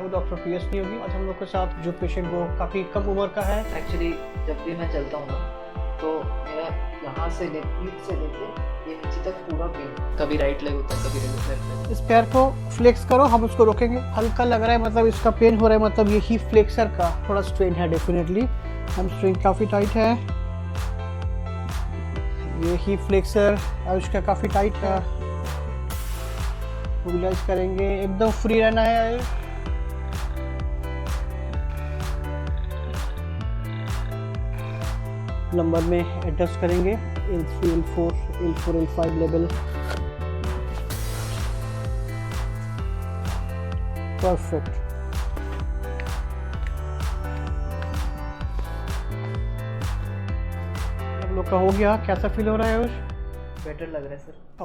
वो doctor PS नहीं होगी। आज हम लोग के साथ जो पेशेंट वो काफ़ी कम उम्र का है। एक्चुअली जब भी मैं चलता हूँ ना तो मेरा यहाँ से पीठ से लेके ये नीचे तक पूरा पेन, कभी राइट लेग होता है कभी लेफ्ट लेग। इस पैर को फ्लेक्स करो, हम उसको रोकेंगे। हल्का लग रहा है मतलब इसका पेन हो रहा है, मतलब ये ही फ्लेक्सर का थोड़ा स्ट्रेन है डेफिनेटली। हम स्ट्रेन काफ़ी टाइट है, ये ही फ्लेक्सर आयुष का काफ़ी टाइट है। मोबिलाइज करेंगे, एकदम फ्री रहना है आयुष। नंबर में एडजस्ट करेंगे L3, L4, L4, L5 level. Perfect. हम लोग का हो गया। कैसा फील हो रहा है आयुष? बेटर लग रहा है सर।